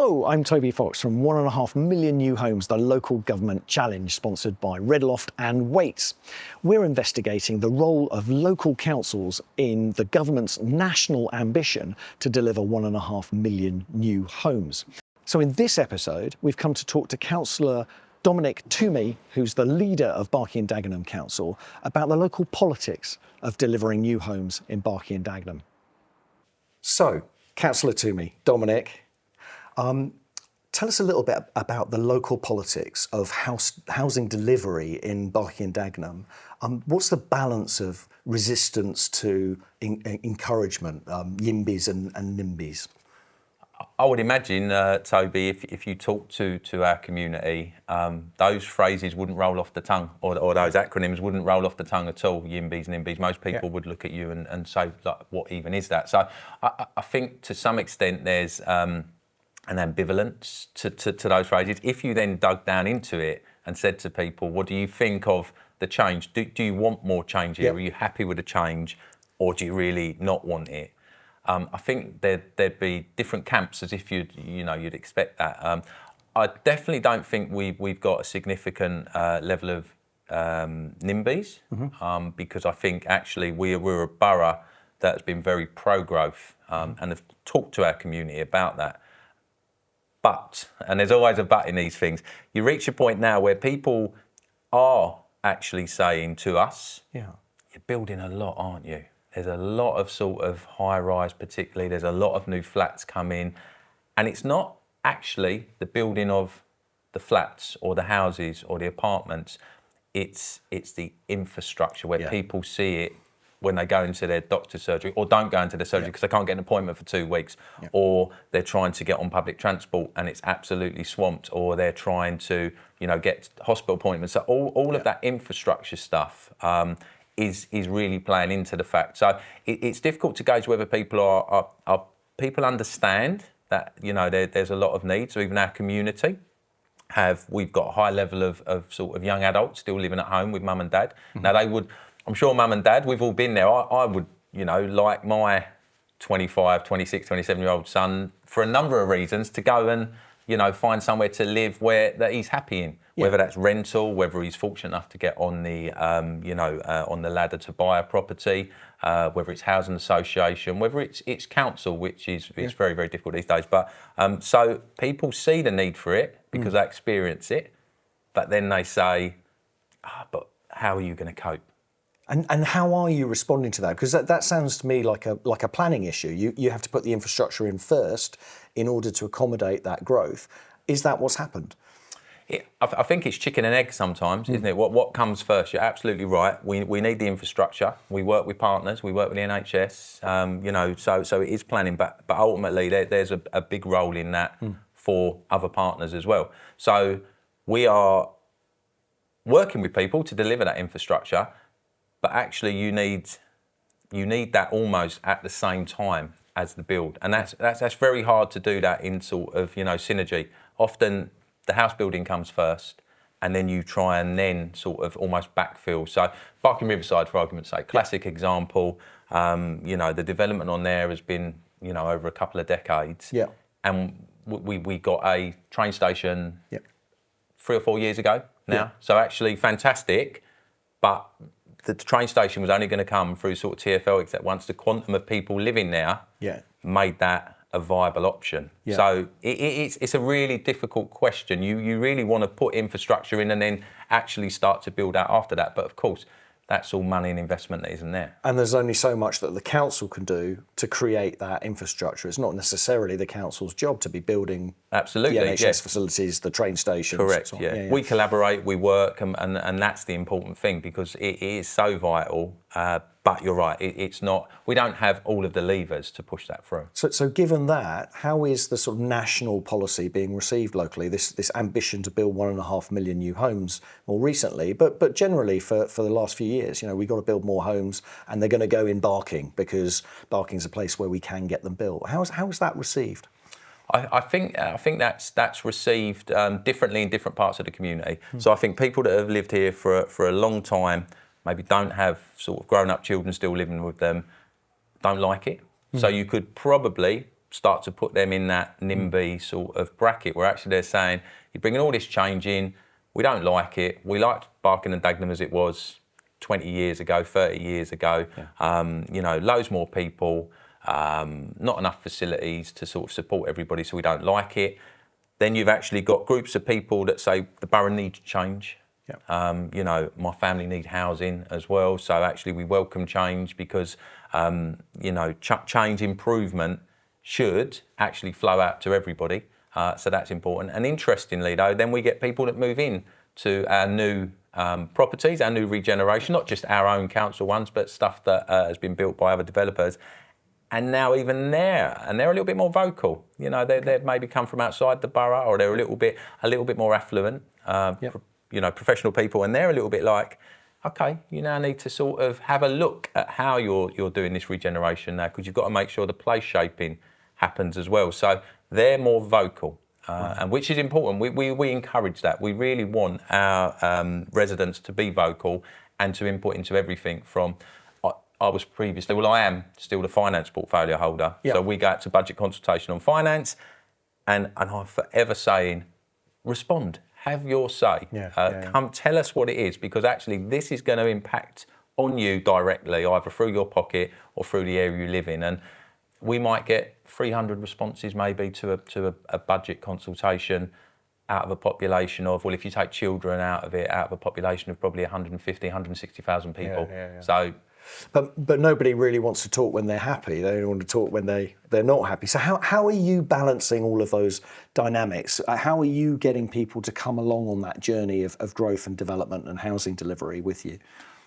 Hello, I'm Toby Fox from 1.5 Million New Homes, the local government challenge sponsored by Redloft and Waits. We're investigating the role of local councils in the government's national ambition to deliver 1.5 million new homes. So in this episode, we've come to talk to Councillor Dominic Twomey, who's the leader of Barking and Dagenham Council, about the local politics of delivering new homes in Barking and Dagenham. So, Councillor Twomey, Dominic, tell us a little bit about the local politics of housing delivery in Barking and Dagenham. What's the balance of resistance to encouragement, YIMBYs and NIMBYs? I would imagine, Toby, if you talk to our community, those phrases wouldn't roll off the tongue, or those acronyms wouldn't roll off the tongue at all, YIMBYs, NIMBYs. Most people would look at you and say, like, what even is that? So I think to some extent there's an ambivalence to those phrases. If you then dug down into it and said to people, what do you think of the change? Do you want more change here? Are you happy with the change, or do you really not want it? I think there'd be different camps, as if you'd expect that. I definitely don't think we've got a significant level of NIMBYs, because I think actually we're a borough that has been very pro-growth and have talked to our community about that. But, and there's always a but in these things, you reach a point now where people are actually saying to us, you're building a lot, aren't you? There's a lot of sort of high-rise particularly, there's a lot of new flats coming, and it's not actually the building of the flats or the houses or the apartments, it's the infrastructure where people see it when they go into their doctor's surgery, or don't go into their surgery because they can't get an appointment for 2 weeks, or they're trying to get on public transport and it's absolutely swamped, or they're trying to, get hospital appointments. So all of that infrastructure stuff is really playing into the fact. So it's difficult to gauge whether people are people understand that there's a lot of need. So even our community we've got a high level of sort of young adults still living at home with mum and dad. Now I'm sure mum and dad, we've all been there. I would like my 25, 26, 27-year-old son, for a number of reasons, to go and find somewhere to live that he's happy in. Whether that's rental, whether he's fortunate enough to get on the on the ladder to buy a property, whether it's housing association, whether it's council, which is very, very difficult these days. But so people see the need for it because they experience it, but then they say, but how are you going to cope? And how are you responding to that? Because that sounds to me like a planning issue. You have to put the infrastructure in first in order to accommodate that growth. Is that what's happened? I think it's chicken and egg sometimes, isn't it? What comes first? You're absolutely right. We need the infrastructure. We work with partners. We work with the NHS. So it is planning, but ultimately there's a big role in that for other partners as well. So we are working with people to deliver that infrastructure, but actually you need that almost at the same time as the build, and that's very hard to do that in sort of synergy. Often the house building comes first, and then you try and then sort of almost backfill. So Barking Riverside, for argument's sake, classic example. The development on there has been over a couple of decades. And we got a train station 3 or 4 years ago now. So actually fantastic, but the train station was only going to come through sort of TfL, except once the quantum of people living there made that a viable option. So it's a really difficult question. You really want to put infrastructure in and then actually start to build out after that. But of course, that's all money and investment that isn't there. And there's only so much that the council can do to create that infrastructure. It's not necessarily the council's job to be building the NHS facilities, the train stations. Correct, so on. We collaborate, we work, and that's the important thing, because it is so vital. But you're right, it's not. We don't have all of the levers to push that through. So given that, how is the sort of national policy being received locally? This ambition to build 1.5 million new homes more recently, but generally for the last few years, we've got to build more homes, and they're going to go in Barking because Barking's a place where we can get them built. How is that received? I think that's received differently in different parts of the community. So I think people that have lived here for a long time, maybe don't have sort of grown-up children still living with them, don't like it. So you could probably start to put them in that NIMBY sort of bracket, where actually they're saying, you're bringing all this change in, we don't like it. We liked Barking and Dagenham as it was 20 years ago, 30 years ago. Loads more people, not enough facilities to sort of support everybody, so we don't like it. Then you've actually got groups of people that say the borough needs change. My family need housing as well, so actually we welcome change because change improvement should actually flow out to everybody. So that's important. And interestingly, though, then we get people that move in to our new properties, our new regeneration, not just our own council ones, but stuff that has been built by other developers. And now even they're a little bit more vocal. They maybe come from outside the borough, or they're a little bit more affluent. Professional people, and they're a little bit like, okay, you now need to sort of have a look at how you're doing this regeneration now, because you've got to make sure the place shaping happens as well. So they're more vocal, and which is important. We encourage that. We really want our residents to be vocal and to input into everything from. I am still the finance portfolio holder. Yep. So we go out to budget consultation on finance, and I'm forever saying, respond. Have your say. Come tell us what it is, because actually this is going to impact on you directly, either through your pocket or through the area you live in. And we might get 300 responses maybe to a budget consultation out of a population of, well, if you take children out of a population of probably 150, 160,000 people. So. But nobody really wants to talk when they're happy. They don't want to talk when they're not happy. So how are you balancing all of those dynamics? How are you getting people to come along on that journey of growth and development and housing delivery with you?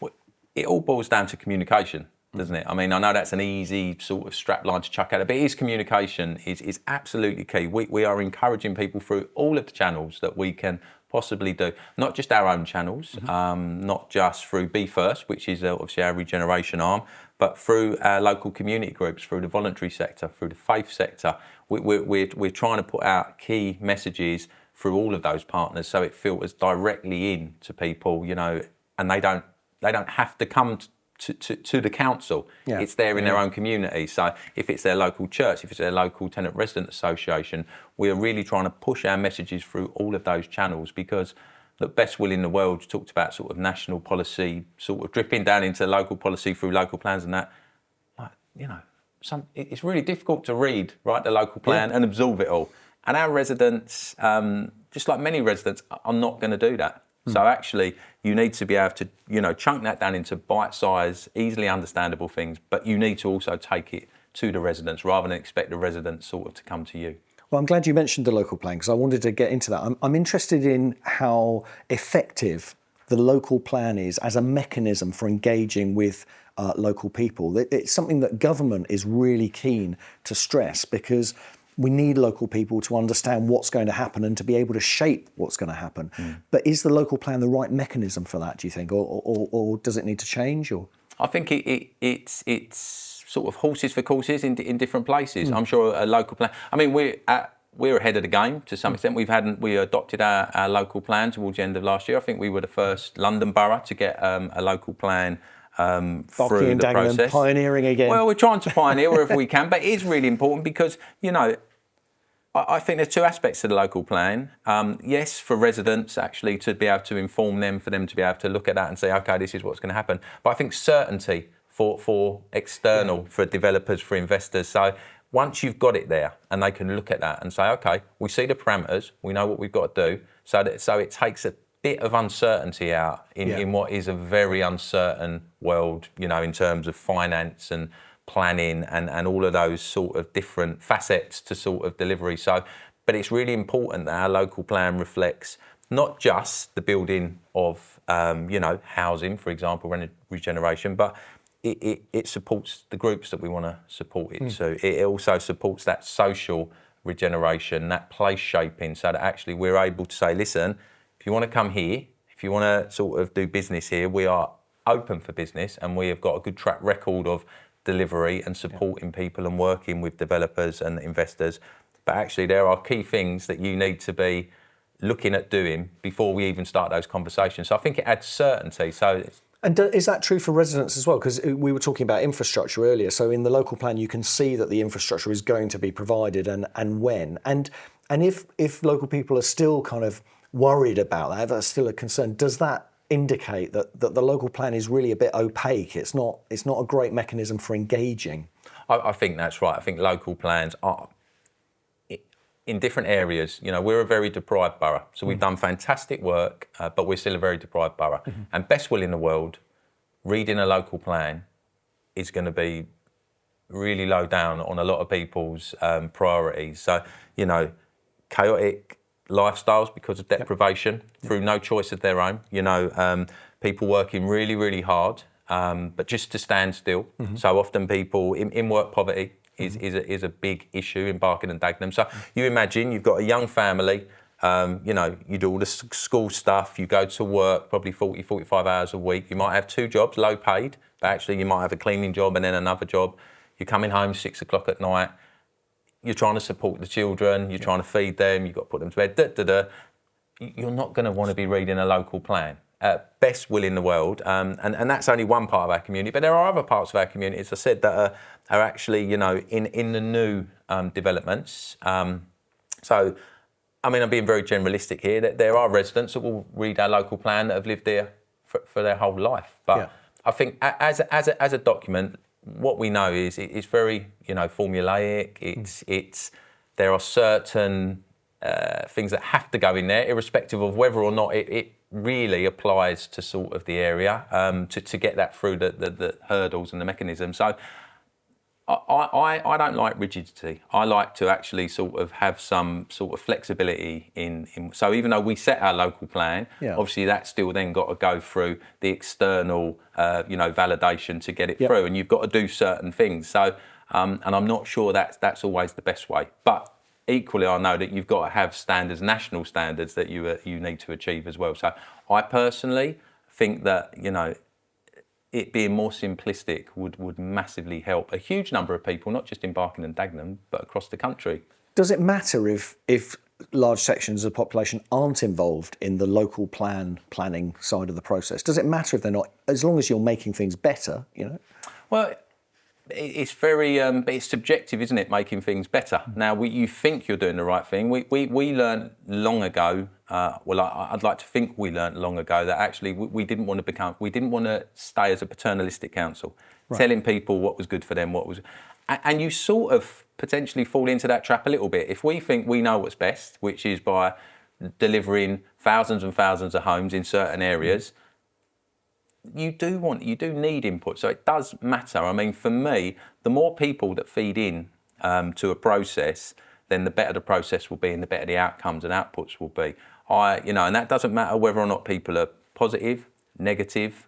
Well, it all boils down to communication, doesn't it? I mean, I know that's an easy sort of strap line to chuck at it, but communication is absolutely key. We are encouraging people through all of the channels that we can possibly do, not just our own channels, not just through Be First, which is obviously our regeneration arm, but through our local community groups, through the voluntary sector, through the faith sector. We're trying to put out key messages through all of those partners, so it filters directly in to people, and they don't have to come to the council. It's there in their own community. So if it's their local church, if it's their local tenant resident association, we are really trying to push our messages through all of those channels, because the best will in the world talked about sort of national policy, sort of dripping down into local policy through local plans and that. It's really difficult to read, right, the local plan and absorb it all. And our residents, just like many residents, are not going to do that. So actually, you need to be able to, chunk that down into bite-sized, easily understandable things, but you need to also take it to the residents rather than expect the residents sort of to come to you. Well, I'm glad you mentioned the local plan, because I wanted to get into that. I'm interested in how effective the local plan is as a mechanism for engaging with local people. It's something that government is really keen to stress, because we need local people to understand what's going to happen and to be able to shape what's going to happen. But is the local plan the right mechanism for that, do you think? Or does it need to change? Or I think it's sort of horses for courses in different places. I'm sure a local plan... I mean, we're ahead of the game to some extent. We adopted our local plan towards the end of last year. I think we were the first London borough to get a local plan through the process. Pioneering again. Well, we're trying to pioneer wherever we can, but it is really important because, I think there's two aspects to the local plan. Yes, for residents actually to be able to inform them, for them to be able to look at that and say, okay, this is what's going to happen. But I think certainty for external, for developers, for investors. So once you've got it there and they can look at that and say, okay, we see the parameters, we know what we've got to do. So it takes a bit of uncertainty out in what is a very uncertain world, in terms of finance and planning and all of those sort of different facets to sort of delivery. So, but it's really important that our local plan reflects not just the building of, housing, for example, regeneration, but it supports the groups that we want to support it. So it also supports that social regeneration, that place shaping, so that actually we're able to say, listen, if you want to come here, if you want to sort of do business here, we are open for business and we have got a good track record of delivery and supporting people and working with developers and investors. But actually there are key things that you need to be looking at doing before we even start those conversations. So I think it adds certainty. So And is that true for residents as well? Because we were talking about infrastructure earlier. So in the local plan, you can see that the infrastructure is going to be provided and when. And if local people are still kind of worried about that, that's still a concern, does that indicate that the local plan is really a bit opaque? It's not a great mechanism for engaging? I think that's right. I think local plans are, in different areas, we're a very deprived borough. So we've done fantastic work, but we're still a very deprived borough. And best will in the world, reading a local plan is going to be really low down on a lot of people's priorities. So, chaotic lifestyles because of deprivation through no choice of their own. People working really, really hard, but just to stand still. So often people in work poverty is a big issue in Barking and Dagenham. So you imagine you've got a young family, you do all the school stuff, you go to work probably 40, 45 hours a week. You might have 2 jobs, low paid, but actually you might have a cleaning job and then another job. You're coming home 6 o'clock at night. You're trying to support the children, you're trying to feed them, you've got to put them to bed, You're not going to want to be reading a local plan. Best will in the world, and that's only one part of our community, but there are other parts of our community, as I said, that are actually, in the new developments. So, I'm being very generalistic here, that there are residents that will read our local plan that have lived there for their whole life. But I think as a document, what we know is it's very, formulaic. There are certain things that have to go in there, irrespective of whether or not it really applies to sort of the area to get that through the hurdles and the mechanism. So I don't like rigidity. I like to actually sort of have some sort of flexibility in. So even though we set our local plan, obviously that's still then got to go through the external, validation to get it through, and you've got to do certain things. So, and I'm not sure that's always the best way, but equally, I know that you've got to have standards, national standards that you need to achieve as well. So I personally think that, it being more simplistic would massively help a huge number of people, not just in Barking and Dagenham, but across the country. Does it matter if large sections of the population aren't involved in the local planning side of the process? Does it matter if they're not, as long as you're making things better, Well, it's very, it's subjective, isn't it, making things better? Now, you think you're doing the right thing. We learned long ago, I'd like to think we learned long ago that actually we didn't want to stay as a paternalistic council, telling people what was good for them, and you sort of potentially fall into that trap a little bit. If we think we know what's best, which is by delivering thousands and thousands of homes in certain areas, you do need input, so it does matter. For me, the more people that feed in to a process, then the better the process will be, and the better the outcomes and outputs will be. And that doesn't matter whether or not people are positive, negative.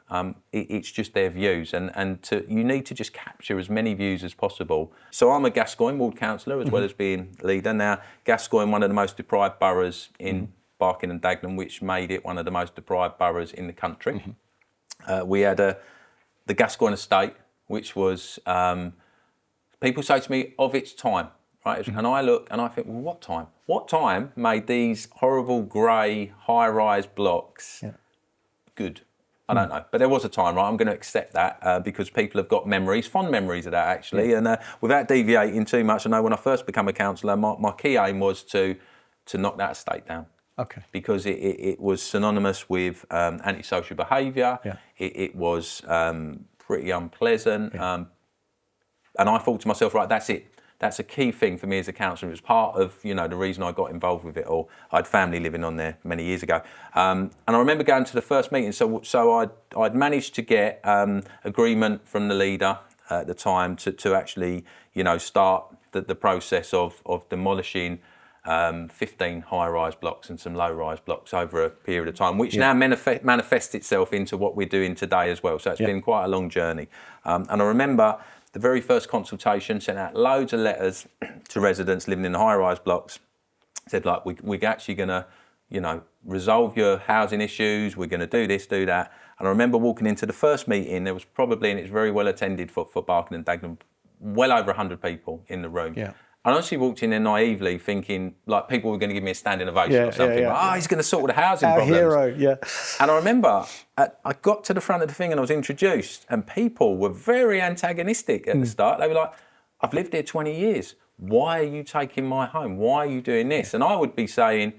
It's just their views, and you need to just capture as many views as possible. So I'm a Gascoigne ward councillor as well as being leader. Now, Gascoigne, one of the most deprived boroughs in Barking and Dagenham, which made it one of the most deprived boroughs in the country. We had the Gascoigne estate, which was, people say to me, of its time, right? And I look and I think, well, what time? What time made these horrible grey high-rise blocks good? I don't know, but there was a time, right? I'm going to accept that because people have got memories, fond memories of that actually. And without deviating too much, I know when I first became a councillor, my key aim was to knock that estate down. Okay. Because it was synonymous with antisocial behaviour. It was pretty unpleasant. And I thought to myself, right, that's it. That's a key thing for me as a councillor. It was part of, the reason I got involved with it all. I had family living on there many years ago. And I remember going to the first meeting. So I'd managed to get agreement from the leader at the time to actually, start the process of demolishing 15 high-rise blocks and some low-rise blocks over a period of time, which now manifests itself into what we're doing today as well. So it's been quite a long journey. And I remember the very first consultation, sent out loads of letters to residents living in the high-rise blocks, said, like, we're actually going to, resolve your housing issues, we're going to do this, do that. And I remember walking into the first meeting, there was probably, and it's very well attended for Barking and Dagenham, well over 100 people in the room. I honestly walked in there naively thinking like people were going to give me a standing ovation or something. Like, oh, he's going to sort all the housing Our problems. hero, yeah. And I remember I got to the front of the thing and I was introduced and people were very antagonistic at the start. They were like, I've lived here 20 years. Why are you taking my home? Why are you doing this? And I would be saying,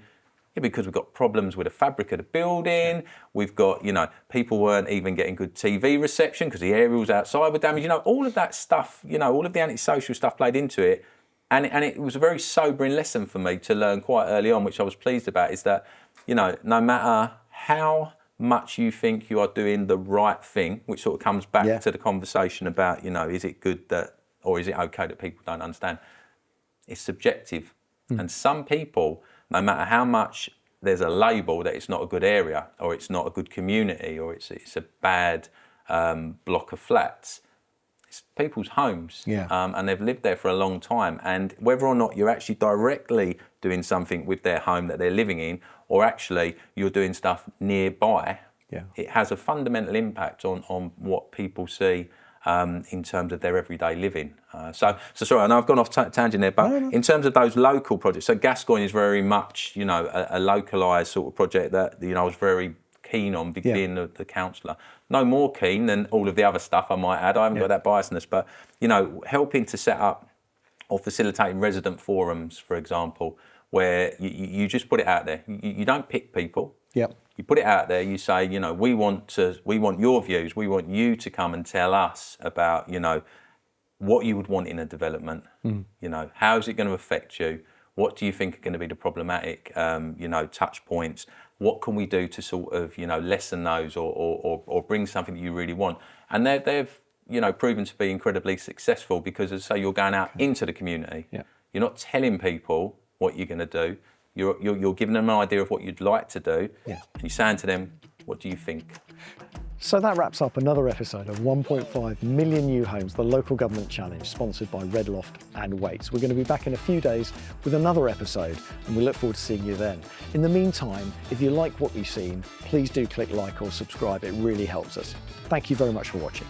yeah, because we've got problems with the fabric of the building. We've got, people weren't even getting good TV reception because the aerials outside were damaged. All of that stuff, all of the antisocial stuff played into it. And it was a very sobering lesson for me to learn quite early on, which I was pleased about, is that, no matter how much you think you are doing the right thing, which sort of comes back to the conversation about, is it good that, or is it okay that people don't understand? It's subjective. And some people, no matter how much there's a label that it's not a good area, or it's not a good community, or it's a bad block of flats, it's people's homes, and they've lived there for a long time. And whether or not you're actually directly doing something with their home that they're living in, or actually you're doing stuff nearby, it has a fundamental impact on what people see in terms of their everyday living. So sorry, I know I've gone off tangent there, but in terms of those local projects, so Gascoigne is very much, a localised sort of project that, I was very keen on being the councillor. No more keen than all of the other stuff, I might add. I haven't got that biasness, but, helping to set up or facilitating resident forums, for example, where you just put it out there. You don't pick people. Yep. You put it out there, you say, we want your views. We want you to come and tell us about, what you would want in a development. How is it going to affect you? What do you think are going to be the problematic, touch points? What can we do to sort of, lessen those or bring something that you really want? And they've proven to be incredibly successful because, as I say, you're going out into the community. Yeah. You're not telling people what you're going to do. You're giving them an idea of what you'd like to do. Yeah. And you're saying to them, what do you think? So that wraps up another episode of 1.5 Million New Homes, the Local Government Challenge, sponsored by Redloft and Waits. We're going to be back in a few days with another episode, and we look forward to seeing you then. In the meantime, if you like what you've seen, please do click like or subscribe. It really helps us. Thank you very much for watching.